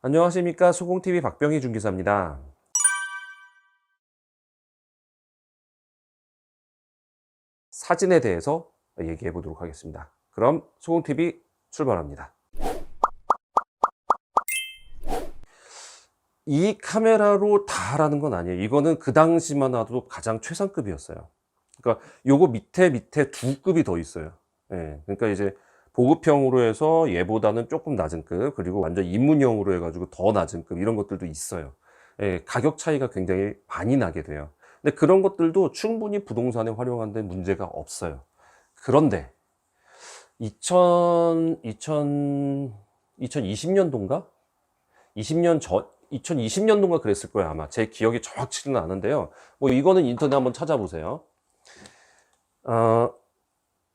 안녕하십니까, 소공TV 박병희 중개사입니다. 사진에 대해서 얘기해 보도록 하겠습니다. 그럼 소공TV 출발합니다. 이 카메라로 다라는 건 아니에요. 이거는 그 당시만 해도 가장 최상급이었어요. 그러니까 요거 밑에 두 급이 더 있어요. 예. 그러니까 이제 보급형으로 해서 얘보다는 조금 낮은 급, 그리고 완전 입문형으로 해 가지고 더 낮은 급, 이런 것들도 있어요. 예. 가격 차이가 굉장히 많이 나게 돼요. 근데 그런 것들도 충분히 부동산에 활용하는 데 문제가 없어요. 그런데 2020년도인가? 20년 전, 2020년도인가 그랬을 거예요, 아마. 제 기억이 정확치는 않은데요. 뭐 이거는 인터넷 한번 찾아보세요. 어,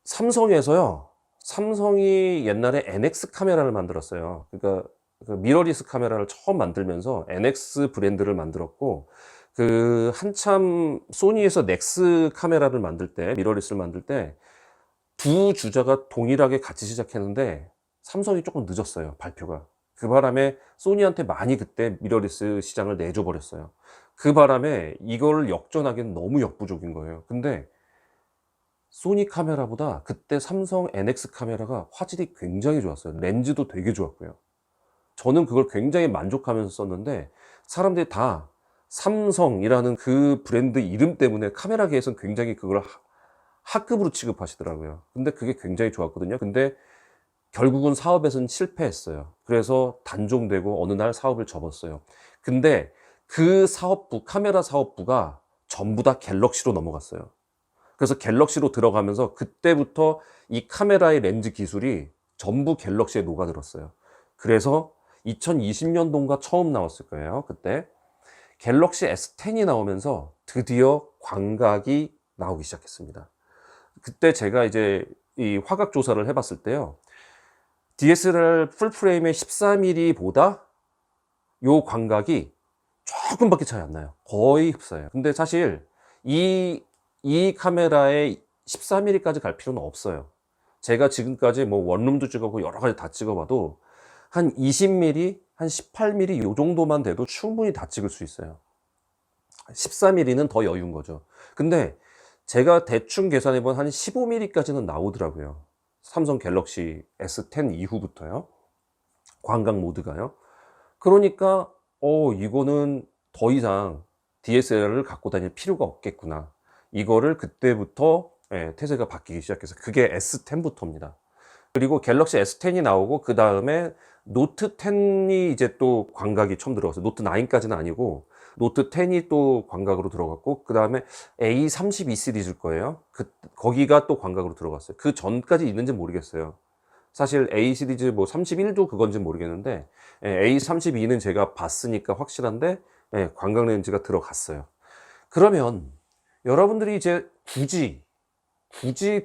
삼성에서요. 삼성이 옛날에 NX 카메라를 만들었어요. 그러니까 그 미러리스 카메라를 처음 만들면서 NX 브랜드를 만들었고, 그 한참 소니에서 넥스 카메라를 만들 때, 미러리스를 만들 때 두 주자가 동일하게 같이 시작했는데 삼성이 조금 늦었어요, 발표가. 그 바람에 소니한테 많이 그때 미러리스 시장을 내줘 버렸어요. 그 바람에 이걸 역전하기는 너무 역부족인 거예요. 근데 소니 카메라보다 그때 삼성 NX 카메라가 화질이 굉장히 좋았어요. 렌즈도 되게 좋았고요. 저는 그걸 굉장히 만족하면서 썼는데, 사람들이 다 삼성이라는 그 브랜드 이름 때문에 카메라계에서는 굉장히 그걸 하급으로 취급하시더라고요. 근데 그게 굉장히 좋았거든요. 근데 결국은 사업에서는 실패했어요. 그래서 단종되고 어느 날 사업을 접었어요. 근데 그 사업부, 카메라 사업부가 전부 다 갤럭시로 넘어갔어요. 그래서 갤럭시로 들어가면서 그때부터 이 카메라의 렌즈 기술이 전부 갤럭시에 녹아들었어요. 그래서 2020년도인가 처음 나왔을 거예요. 그때 갤럭시 S10이 나오면서 드디어 광각이 나오기 시작했습니다. 그때 제가 이제 이 화각 조사를 해봤을 때요, DSLR 풀프레임의 14mm보다 요 광각이 조금밖에 차이 안 나요. 거의 흡사해요. 근데 사실 이 카메라에 14mm까지 갈 필요는 없어요. 제가 지금까지 뭐 원룸도 찍어보고 여러 가지 다 찍어봐도 한 20mm, 한 18mm 요 정도만 돼도 충분히 다 찍을 수 있어요. 14mm는 더 여유인 거죠. 근데 제가 대충 계산해본 한 15mm까지는 나오더라고요. 삼성 갤럭시 S10 이후부터요. 광각 모드가요. 그러니까 이거는 더 이상 DSLR을 갖고 다닐 필요가 없겠구나. 이거를 그때부터 태세가 바뀌기 시작해서, 그게 S10부터입니다. 그리고 갤럭시 S10이 나오고 그 다음에 노트 10이 이제 또 광각이 처음 들어갔어요. 노트 9까지는 아니고 노트 10이 또 광각으로 들어갔고, 그 다음에 A32 시리즈일 거예요. 거기가 또 광각으로 들어갔어요. 그 전까지 있는지 모르겠어요. 사실 A 시리즈 뭐 31도 그건지 모르겠는데, A32는 제가 봤으니까 확실한데, 광각 렌즈가 들어갔어요. 그러면 여러분들이 이제 굳이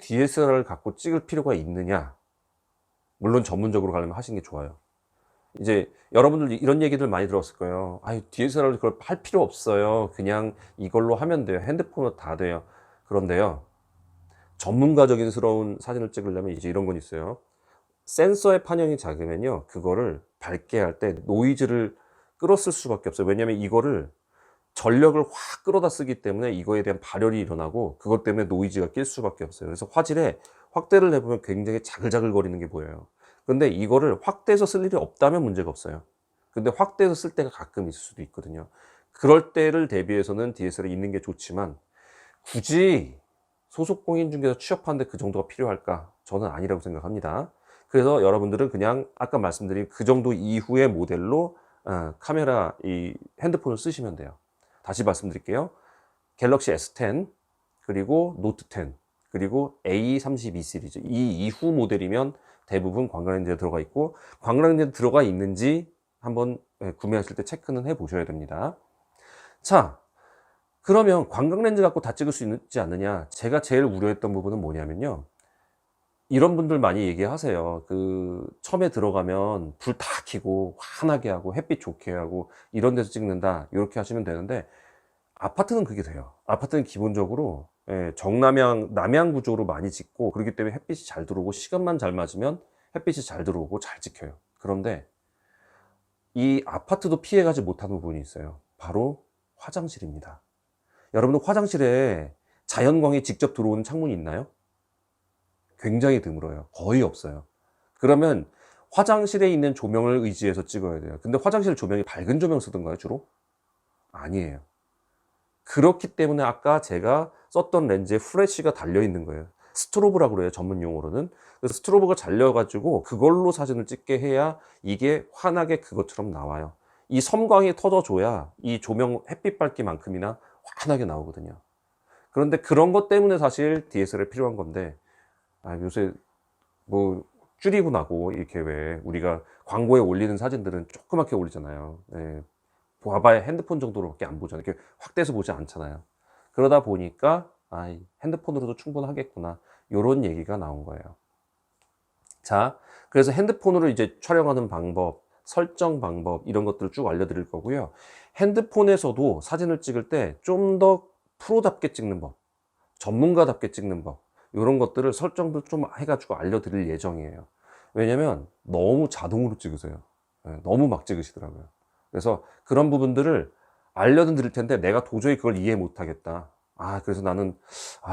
DSLR을 갖고 찍을 필요가 있느냐? 물론 전문적으로 가려면 하시는 게 좋아요. 이제 여러분들 이런 얘기들 많이 들었을 거예요. 아유, DSLR 그걸 할 필요 없어요. 그냥 이걸로 하면 돼요. 핸드폰으로 다 돼요. 그런데요, 전문가적인스러운 사진을 찍으려면 이제 이런 건 있어요. 센서의 판형이 작으면요, 그거를 밝게 할 때 노이즈를 끌었을 수밖에 없어요. 왜냐면 이거를 전력을 확 끌어다 쓰기 때문에 이거에 대한 발열이 일어나고, 그것 때문에 노이즈가 낄 수밖에 없어요. 그래서 화질에 확대를 해보면 굉장히 자글자글 거리는 게 보여요. 근데 이거를 확대해서 쓸 일이 없다면 문제가 없어요. 근데 확대해서 쓸 때가 가끔 있을 수도 있거든요. 그럴 때를 대비해서는 DSLR이 있는 게 좋지만, 굳이 소속 공인중개사 취업하는데 그 정도가 필요할까? 저는 아니라고 생각합니다. 그래서 여러분들은 그냥 아까 말씀드린 그 정도 이후의 모델로 카메라 이 핸드폰을 쓰시면 돼요. 다시 말씀드릴게요. 갤럭시 S10, 그리고 노트 10, 그리고 A32 시리즈, 이 이후 모델이면 대부분 광각렌즈가 들어가 있고, 광각렌즈 들어가 있는지 한번 구매하실 때 체크는 해 보셔야 됩니다. 자, 그러면 광각렌즈 갖고 다 찍을 수 있지 않느냐? 제가 제일 우려했던 부분은 뭐냐면요, 이런 분들 많이 얘기하세요. 그 처음에 들어가면 불 다 켜고 환하게 하고 햇빛 좋게 하고 이런 데서 찍는다, 이렇게 하시면 되는데, 아파트는 그게 돼요. 아파트는 기본적으로 남향 구조로 많이 짓고, 그렇기 때문에 햇빛이 잘 들어오고 시간만 잘 맞으면 햇빛이 잘 들어오고 잘 찍혀요. 그런데 이 아파트도 피해가지 못하는 부분이 있어요. 바로 화장실입니다. 여러분들 화장실에 자연광이 직접 들어오는 창문이 있나요? 굉장히 드물어요. 거의 없어요. 그러면 화장실에 있는 조명을 의지해서 찍어야 돼요. 근데 화장실 조명이 밝은 조명 쓰던가요, 주로? 아니에요. 그렇기 때문에 아까 제가 썼던 렌즈에 프레쉬가 달려 있는 거예요. 스트로브라고 그래요, 전문 용어로는. 그래서 스트로브가 잘려가지고 그걸로 사진을 찍게 해야 이게 환하게 그것처럼 나와요. 이 섬광이 터져줘야 이 조명 햇빛 밝기만큼이나 환하게 나오거든요. 그런데 그런 것 때문에 사실 DSLR 필요한 건데, 요새 뭐 줄이고 나고 이렇게 왜 우리가 광고에 올리는 사진들은 조그맣게 올리잖아요. 예, 봐봐야 핸드폰 정도로밖에 안 보잖아요. 이렇게 확대해서 보지 않잖아요. 그러다 보니까 핸드폰으로도 충분하겠구나, 요런 얘기가 나온 거예요. 자, 그래서 핸드폰으로 이제 촬영하는 방법, 설정 방법, 이런 것들을 쭉 알려드릴 거고요. 핸드폰에서도 사진을 찍을 때 좀 더 프로답게 찍는 법, 전문가답게 찍는 법, 이런 것들을 설정도 좀 해가지고 알려드릴 예정이에요. 왜냐면 너무 자동으로 찍으세요. 너무 막 찍으시더라고요. 그래서 그런 부분들을 알려드릴 텐데 내가 도저히 그걸 이해 못하겠다. 그래서 나는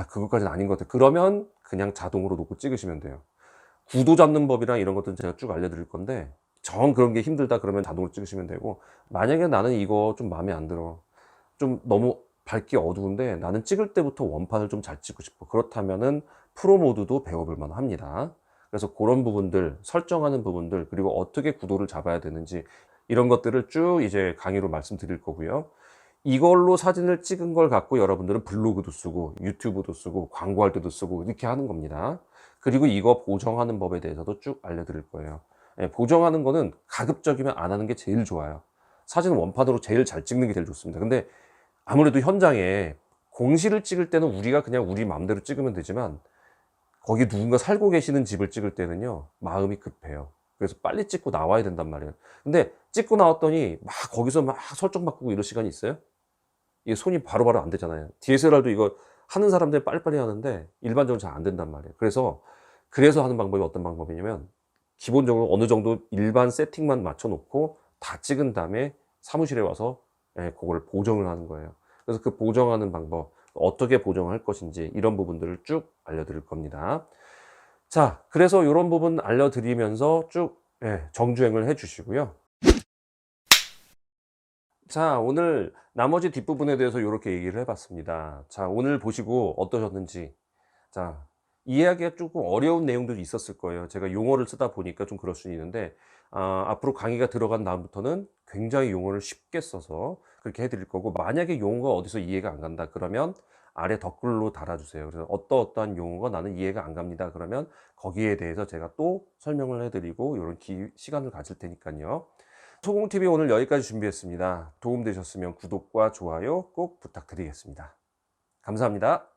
그것까지는 아닌 것 같아. 그러면 그냥 자동으로 놓고 찍으시면 돼요. 구도 잡는 법이랑 이런 것들은 제가 쭉 알려드릴 건데, 정 그런 게 힘들다 그러면 자동으로 찍으시면 되고, 만약에 나는 이거 좀 마음에 안 들어, 좀 너무 밝기 어두운데 나는 찍을 때부터 원판을 좀 잘 찍고 싶어, 그렇다면은 프로 모드도 배워볼 만합니다. 그래서 그런 부분들, 설정하는 부분들, 그리고 어떻게 구도를 잡아야 되는지, 이런 것들을 쭉 이제 강의로 말씀드릴 거고요. 이걸로 사진을 찍은 걸 갖고 여러분들은 블로그도 쓰고 유튜브도 쓰고 광고할 때도 쓰고 이렇게 하는 겁니다. 그리고 이거 보정하는 법에 대해서도 쭉 알려드릴 거예요. 보정하는 거는 가급적이면 안 하는 게 제일 좋아요. 사진은 원판으로 제일 잘 찍는 게 제일 좋습니다. 근데 아무래도 현장에 공시를 찍을 때는 우리가 그냥 우리 마음대로 찍으면 되지만, 거기 누군가 살고 계시는 집을 찍을 때는요, 마음이 급해요. 그래서 빨리 찍고 나와야 된단 말이에요. 근데 찍고 나왔더니 막 거기서 막 설정 바꾸고 이럴 시간이 있어요? 이게 손이 바로바로 안 되잖아요. DSLR도 이거 하는 사람들이 빨리빨리 하는데 일반적으로 잘 안 된단 말이에요. 그래서 하는 방법이 어떤 방법이냐면, 기본적으로 어느 정도 일반 세팅만 맞춰 놓고 다 찍은 다음에 사무실에 와서 그걸 보정을 하는 거예요. 그래서 그 보정하는 방법, 어떻게 보정할 것인지, 이런 부분들을 쭉 알려드릴 겁니다. 자, 그래서 이런 부분 알려드리면서 쭉 정주행을 해 주시고요. 자, 오늘 나머지 뒷부분에 대해서 이렇게 얘기를 해봤습니다. 자, 오늘 보시고 어떠셨는지. 자, 이해하기가 조금 어려운 내용들이 있었을 거예요. 제가 용어를 쓰다 보니까 좀 그럴 수 있는데, 앞으로 강의가 들어간 다음부터는 굉장히 용어를 쉽게 써서 그렇게 해드릴 거고, 만약에 용어가 어디서 이해가 안 간다 그러면 아래 댓글로 달아주세요. 그래서 어떠어떠한 용어가 나는 이해가 안 갑니다 그러면 거기에 대해서 제가 또 설명을 해드리고 이런 시간을 가질 테니까요. 소공TV 오늘 여기까지 준비했습니다. 도움되셨으면 구독과 좋아요 꼭 부탁드리겠습니다. 감사합니다.